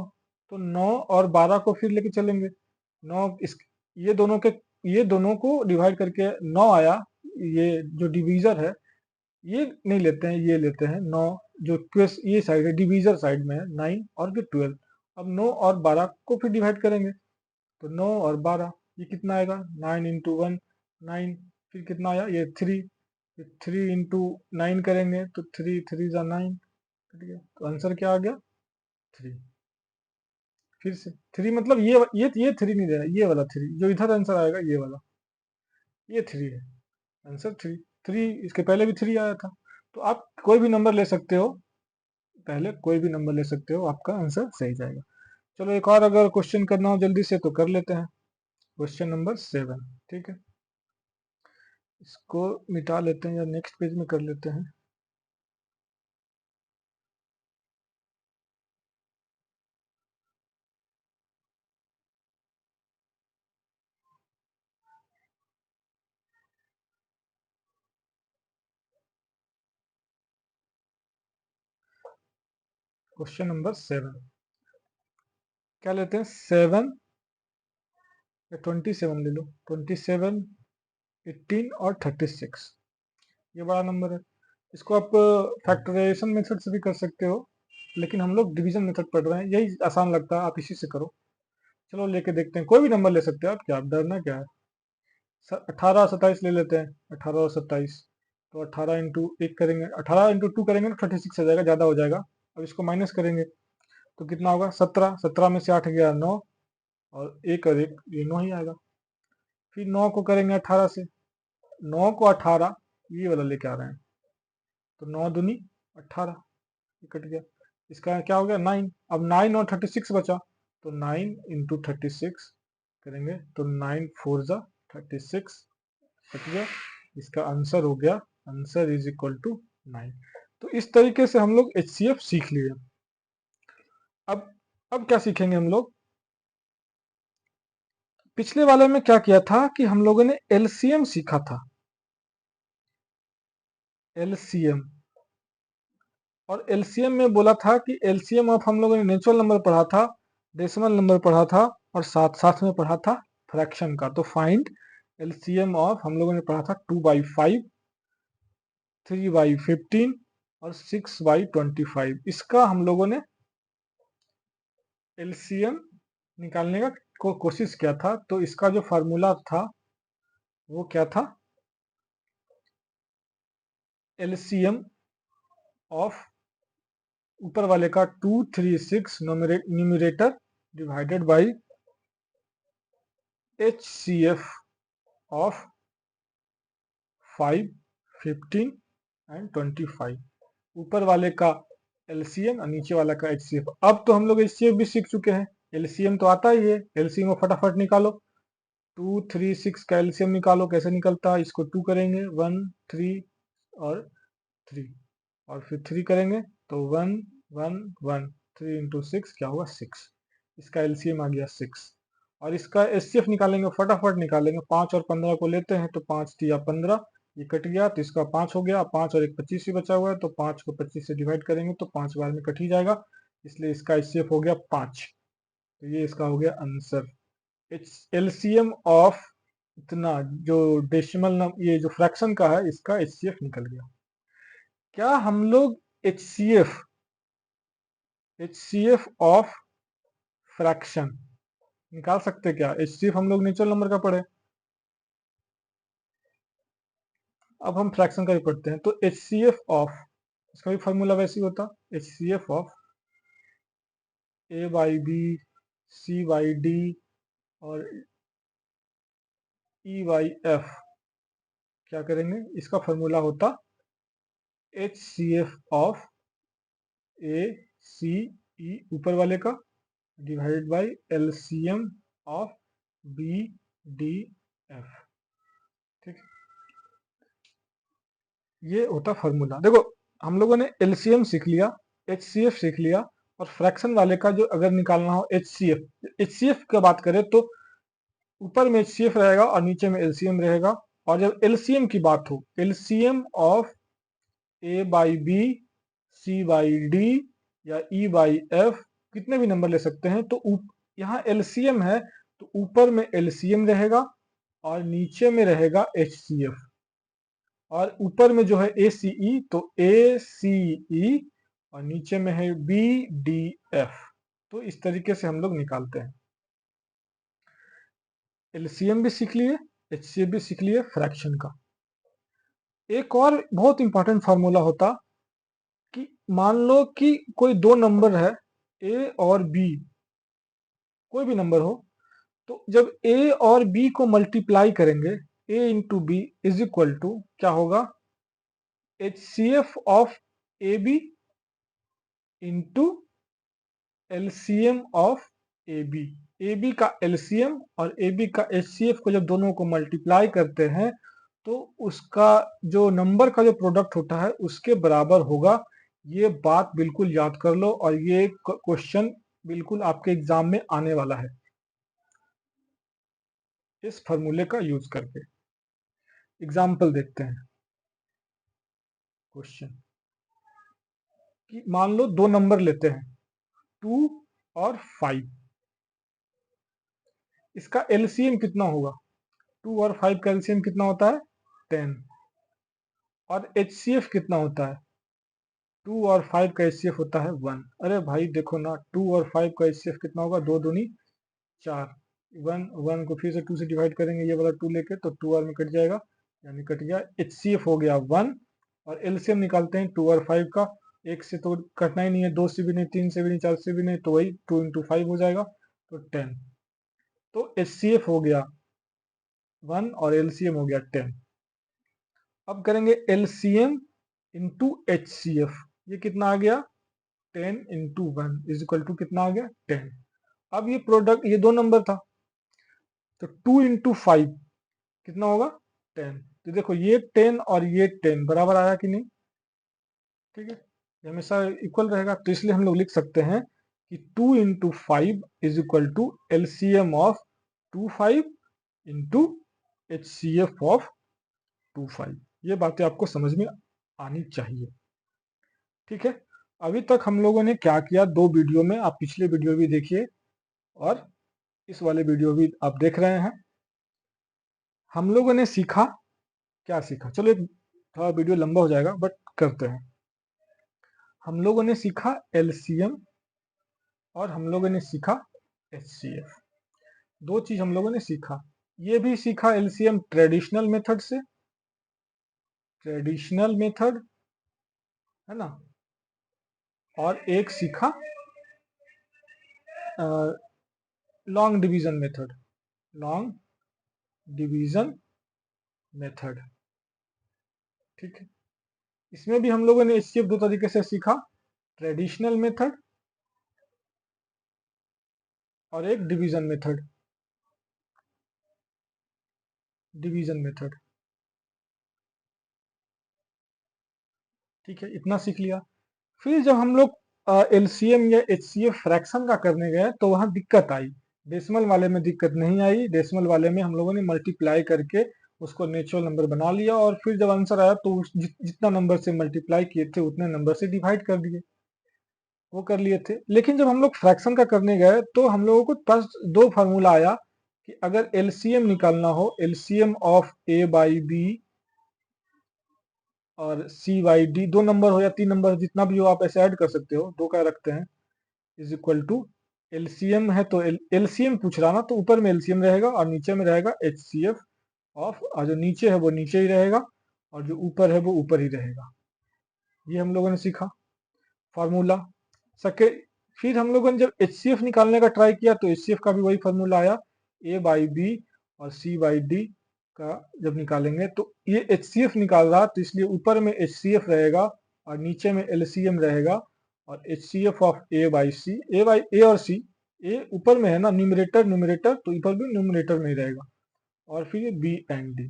S1: तो 9 और 12 को फिर लेके चलेंगे। 9 इस ये दोनों के ये दोनों को डिवाइड करके 9 आया। ये जो डिवीजर है ये नहीं लेते हैं, ये लेते हैं 9। जो क्वेश्चन ये साइड है डिवीजर साइड में है 9 और फिर 12। अब 9 और 12 को फिर डिवाइड करेंगे तो 9 और 12 ये कितना आएगा, 9 इंटू 1 9। फिर कितना आया ये 3, 3 इंटू 9 करेंगे तो 3 3 जा 9, ठीक है। तो आंसर क्या आ गया 3। फिर से 3 मतलब ये 3 नहीं दे रहा, ये वाला 3 जो इधर आंसर आएगा ये वाला, ये 3 है आंसर। 3 3 इसके पहले भी 3 आया था। तो आप कोई भी नंबर ले सकते हो, पहले कोई भी नंबर ले सकते हो, आपका आंसर सही जाएगा। चलो एक और अगर क्वेश्चन करना हो जल्दी से तो कर लेते हैं। क्वेश्चन नंबर 7, ठीक है। इसको मिटा लेते हैं या नेक्स्ट पेज में कर लेते हैं। क्वेश्चन नंबर 7 क्या लेते हैं, 7 या 27 ले लो। 27, 18 और 36 ये बड़ा नंबर है। इसको आप फैक्टराइजेशन मेथड से भी कर सकते हो, लेकिन हम लोग डिवीजन मेथड पढ़ रहे हैं, यही आसान लगता है, आप इसी से करो। चलो लेके देखते हैं, कोई भी नंबर ले सकते हो आप, क्या डरना क्या है। 18 27 ले लेते हैं, 18 और 27। तो 18 इंटू एक करेंगे, 18 इंटू 2 करेंगे तो 36 आ जाएगा, ज़्यादा हो जाएगा। अब इसको माइनस करेंगे तो कितना होगा 17, 17 में से 8 गया 9 और एक और एक ये 9 ही आएगा। फिर 9 को करेंगे 18 से, 9 को 18 ये वाला लेके आ रहे हैं तो 9 दूनी 18 कट गया। इसका क्या हो गया 9। अब 9 और 36 बचा तो 9 इंटू 36 करेंगे तो 9 4 जा 36 कट गया। इसका आंसर हो गया, आंसर इज इक्वल टू 9। तो इस तरीके से हम लोग एचसीएफ सीख लिए। अब अब क्या सीखेंगे हम लोग, पिछले वाले में क्या किया था कि हम लोगों ने एलसीएम सीखा था। एलसीएम, और एलसीएम में बोला था कि एलसीएम ऑफ हम लोगों ने नेचुरल नंबर पढ़ा था, डेसिमल नंबर पढ़ा था और साथ साथ में पढ़ा था फ्रैक्शन का। तो फाइंड एलसीएम ऑफ हम लोगों ने पढ़ा था 2/5, 3/15 और 6/25। इसका हम लोगों ने एलसीएम निकालने का कोशिश किया था। तो इसका जो फार्मूला था वो क्या था, एलसीएम ऑफ ऊपर वाले का 236 numerator divided by HCF of 5, 15 and 25। ऊपर वाले का एलसीएम और नीचे वाला का HCF। अब तो हम लोग HCF भी सीख चुके हैं, एलसीएम तो आता ही है। एलसीएम को फटाफट निकालो, 2 3 6 का एलसीएम निकालो। कैसे निकलता है, इसको 2 करेंगे 1 3 और 3 और फिर 3 करेंगे तो 1 1 1, 3 इंटू 6 क्या होगा 6। इसका एलसीएम आ गया 6। और इसका एचसीएफ निकालेंगे, फटाफट निकालेंगे। 5 और 15 को लेते हैं तो 5 तिया 15, ये कट गया तो इसका 5 हो गया। 5 और 1 25 ही बचा हुआ है तो 5 को 25 से डिवाइड करेंगे तो 5 बार में कट ही जाएगा, इसलिए इसका एचसीएफ हो गया 5। तो ये इसका हो गया आंसर। एलसीएम ऑफ इतना जो डेसिमल ये जो फ्रैक्शन का है इसका एचसीएफ निकल गया। क्या हम लोग एचसीएफ एचसीएफ ऑफ फ्रैक्शन निकाल सकते हैं क्या, एचसीएफ हम लोग नेचुरल नंबर का पढ़े, अब हम फ्रैक्शन का भी पढ़ते हैं। तो एचसीएफ ऑफ, इसका भी फार्मूला वैसे ही होता, HCF of A by B C by D और ई बाई एफ। क्या करेंगे, इसका फार्मूला होता H C F of A C E ऊपर वाले का divided by LCM of B D F, ठीक। ये होता फार्मूला। देखो हम लोगों ने एलसीएम सीख लिया, एचसीएफ सीख लिया, और फ्रैक्शन वाले का जो अगर निकालना हो एचसीएफ, एचसीएफ की बात करें तो ऊपर में एचसीएफ रहेगा और नीचे में एलसीएम रहेगा। और जब एलसीएम की बात हो, LCM of A by B, C by D या ई बाई एफ, कितने भी नंबर ले सकते हैं। तो यहाँ एलसीएम है तो ऊपर में एलसीएम रहेगा और नीचे में रहेगा एचसीएफ, और ऊपर में जो है ए सी ई तो ए सी ई, और नीचे में है बी डी एफ। तो इस तरीके से हम लोग निकालते हैं। एलसीएम भी सीख लिए, एचसीएफ भी सीख लिए फ्रैक्शन का। एक और बहुत इंपॉर्टेंट फार्मूला होता कि मान लो कि कोई दो नंबर है ए और बी, कोई भी नंबर हो, तो जब ए और बी को मल्टीप्लाई करेंगे, A into B is equal to क्या होगा, HCF of A B into LCM of A B. A B का एलसीएम और ए बी का एचसीएफ को जब दोनों को मल्टीप्लाई करते हैं तो उसका जो नंबर का जो प्रोडक्ट होता है उसके बराबर होगा। ये बात बिल्कुल याद कर लो, और ये क्वेश्चन बिल्कुल आपके एग्जाम में आने वाला है इस फॉर्मूले का यूज करके। एग्जाम्पल देखते हैं। क्वेश्चन कि मान लो दो नंबर लेते हैं 2 और 5, इसका एलसीएम कितना होगा, 2 और 5 का एलसीएम कितना होता है 10, और एचसीएफ कितना होता है, 2 और 5 का एचसीएफ होता है 1। अरे भाई देखो ना, 2 और 5 का एचसीएफ कितना होगा, 2 दूनी 4, 1 1 को फिर से 2 से डिवाइड करेंगे, ये वाला 2 लेके, तो 2 और में कट जाएगा, यानी कट गया। एचसीएफ हो गया 1, और एलसीएम निकालते हैं 2 और 5 का, एक से तो कटना ही नहीं है, 2 से भी नहीं, 3 से भी नहीं, 4 से भी नहीं, तो वही 2 इंटू 5 हो जाएगा, तो 10। तो एचसीएफ हो गया 1 और एलसीएम हो गया 10। अब करेंगे एलसीएम इंटू एचसीएफ, ये कितना आ गया 10 इंटू 1 इज इक्वल टू कितना आ गया 10। अब ये प्रोडक्ट, ये दो नंबर था, तो 2 इंटू 5 कितना होगा 10। तो देखो ये 10 और ये 10 बराबर आया कि नहीं, ठीक है, ये हमेशा इक्वल रहेगा, तो इसलिए हम लोग लिख सकते हैं कि 2 into 5 is equal to LCM of 2 5 into HCF of 2 5। ये बातें आपको समझ में आनी चाहिए, ठीक है। अभी तक हम लोगों ने क्या किया, दो वीडियो में, आप पिछले वीडियो भी देखिए और इस वाले वीडियो भी आप देख रहे हैं। हम लोगों ने सीखा, क्या सीखा, चलो एक थोड़ा वीडियो लंबा हो जाएगा बट करते हैं। हम लोगों ने सीखा एलसीएम और हम लोगों ने सीखा एचसीएफ, दो चीज हम लोगों ने सीखा। ये भी सीखा एलसीएम ट्रेडिशनल मेथड से, ट्रेडिशनल मेथड है ना, और एक सीखा long division method, long division method, ठीक है। इसमें भी हम लोगों ने एचसीएफ दो तरीके से सीखा, ट्रेडिशनल मेथड और एक डिवीजन मेथड, डिवीजन मेथड, ठीक है, इतना सीख लिया। फिर जब हम लोग एलसीएम या एचसीएफ फ्रैक्शन का करने गए तो वहां दिक्कत आई। डेसिमल वाले में दिक्कत नहीं आई, डेसिमल वाले में हम लोगों ने मल्टीप्लाई करके उसको नेचुरल नंबर बना लिया, और फिर जब आंसर आया तो जितना नंबर से मल्टीप्लाई किए थे उतने नंबर से डिवाइड कर दिए, वो कर लिए थे। लेकिन जब हम लोग फ्रैक्शन का करने गए तो हम लोगों को पास दो फार्मूला आया कि अगर एलसीएम निकालना हो, LCM of A by B और सी बाई डी, दो नंबर हो या तीन नंबर, जितना भी हो आप ऐसे ऐड कर सकते हो, दो का रखते हैं, इज इक्वल टू एलसीएम है तो एलसीएम पूछ रहा ना, तो ऊपर में एलसीएम रहेगा और नीचे में रहेगा एचसीएफ ऑफ, और जो नीचे है वो नीचे ही रहेगा और जो ऊपर है वो ऊपर ही रहेगा। ये हम लोगों ने सीखा फार्मूला सके। फिर हम लोगों ने जब एचसीएफ निकालने का ट्राई किया तो एचसीएफ का भी वही फार्मूला आया, ए बाई बी और सी बाई डी का जब निकालेंगे तो ये एचसीएफ निकाल रहा, तो इसलिए ऊपर में एचसीएफ रहेगा और नीचे में एलसीएम रहेगा, और HCF of A by C, A by A और सी, ए ऊपर में है ना, न्यूमरेटर न्यूमरेटर, तो ऊपर भी न्यूमरेटर में ही रहेगा, और फिर बी एंड डी,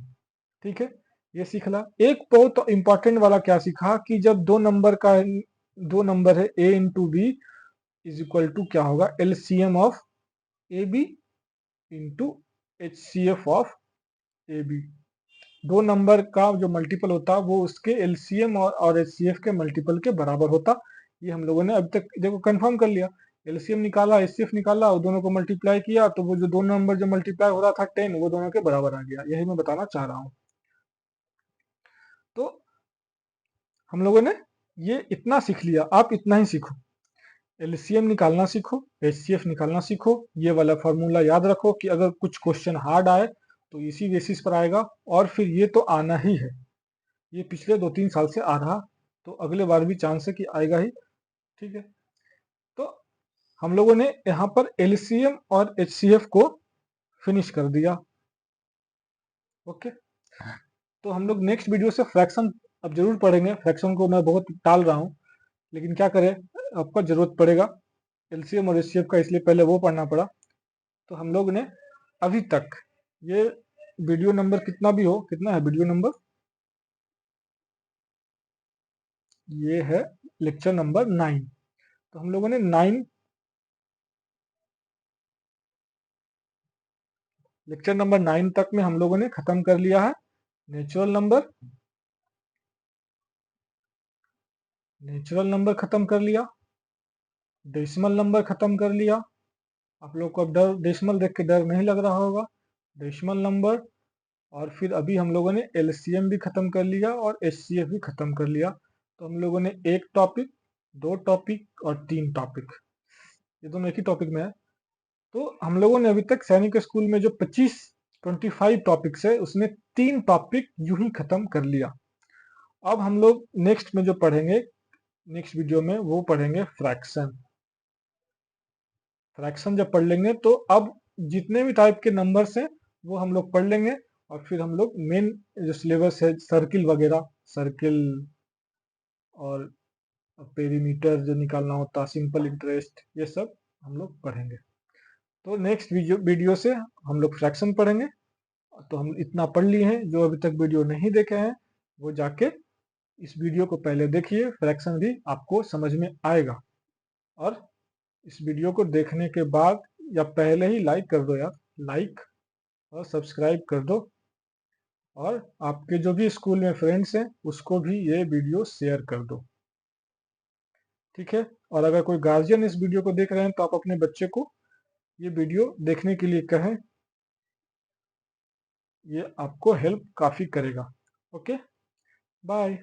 S1: ठीक है। ये सीखला। एक बहुत इंपॉर्टेंट वाला क्या सीखा कि जब दो नंबर है a into B is equal to क्या होगा, LCM of A B into H C F of A B. दो नंबर का जो मल्टीपल होता वो उसके एलसीएम और एचसीएफ के मल्टीपल के बराबर होता। ये हम लोगों ने अभी तक देखो कंफर्म कर लिया। एलसीएम निकाला, एचसीएफ निकाला और दोनों को मल्टीप्लाई किया तो वो जो दो नंबर जो मल्टीप्लाई हो रहा था 10 वो दोनों के बराबर आ गया। यही मैं बताना चाह रहा हूँ। तो हम लोगों ने ये इतना सीख लिया, आप इतना ही सीखो। एलसीएम निकालना सीखो, एचसीएफ निकालना सीखो, ये वाला फॉर्मूला याद रखो कि अगर कुछ क्वेश्चन हार्ड आए तो इसी बेसिस पर आएगा। और फिर ये तो आना ही है, ये पिछले 2-3 साल से आ रहा, तो अगले बार भी चांस है कि आएगा ही। ठीक है, तो हम लोगों ने यहाँ पर एलसीएम और एचसीएफ को फिनिश कर दिया। ओके, तो हम लोग नेक्स्ट वीडियो से फ्रैक्शन अब जरूर पढ़ेंगे। फ्रैक्शन को मैं बहुत टाल रहा हूँ, लेकिन क्या करें, आपको जरूरत पड़ेगा एलसीएम और एचसीएफ का, इसलिए पहले वो पढ़ना पड़ा। तो हम लोग ने अभी तक ये वीडियो नंबर कितना भी हो, कितना है वीडियो नंबर, ये है लेक्चर नंबर 9। तो हम लोगों ने 9 लेक्चर नंबर 9 तक में हम लोगों ने खत्म कर लिया है नेचुरल नंबर खत्म कर लिया, डेसिमल नंबर खत्म कर लिया। आप लोग को अब डर, डेसिमल देख के डर नहीं लग रहा होगा। डेसिमल नंबर, और फिर अभी हम लोगों ने एलसीएम भी खत्म कर लिया और एचसीएफ भी खत्म कर लिया। तो हम लोगों ने एक टॉपिक, दो टॉपिक और 3 टॉपिक, ये दोनों एक ही टॉपिक में है। तो हम लोगों ने अभी तक सैनिक स्कूल में जो 25 टॉपिक्स है उसमें 3 टॉपिक यूं ही खत्म कर लिया। अब हम लोग नेक्स्ट में जो पढ़ेंगे, नेक्स्ट वीडियो में वो पढ़ेंगे फ्रैक्शन। फ्रैक्शन जब पढ़ लेंगे तो अब जितने भी टाइप के नंबर्स हैं वो हम लोग पढ़ लेंगे। और फिर हम लोग मेन जो सिलेबस है, सर्किल वगैरह, सर्किल और पेरीमीटर जो निकालना होता, सिंपल इंटरेस्ट, ये सब हम लोग पढ़ेंगे। तो नेक्स्ट वीडियो से हम लोग फ्रैक्शन पढ़ेंगे। तो हम इतना पढ़ लिए हैं, जो अभी तक वीडियो नहीं देखे हैं वो जाके इस वीडियो को पहले देखिए, फ्रैक्शन भी आपको समझ में आएगा। और इस वीडियो को देखने के बाद या पहले ही लाइक कर दो यार, लाइक और सब्सक्राइब कर दो। और आपके जो भी स्कूल में फ्रेंड्स हैं उसको भी ये वीडियो शेयर कर दो। ठीक है, और अगर कोई गार्जियन इस वीडियो को देख रहे हैं तो आप अपने बच्चे को ये वीडियो देखने के लिए कहें, ये आपको हेल्प काफी करेगा। Okay, bye.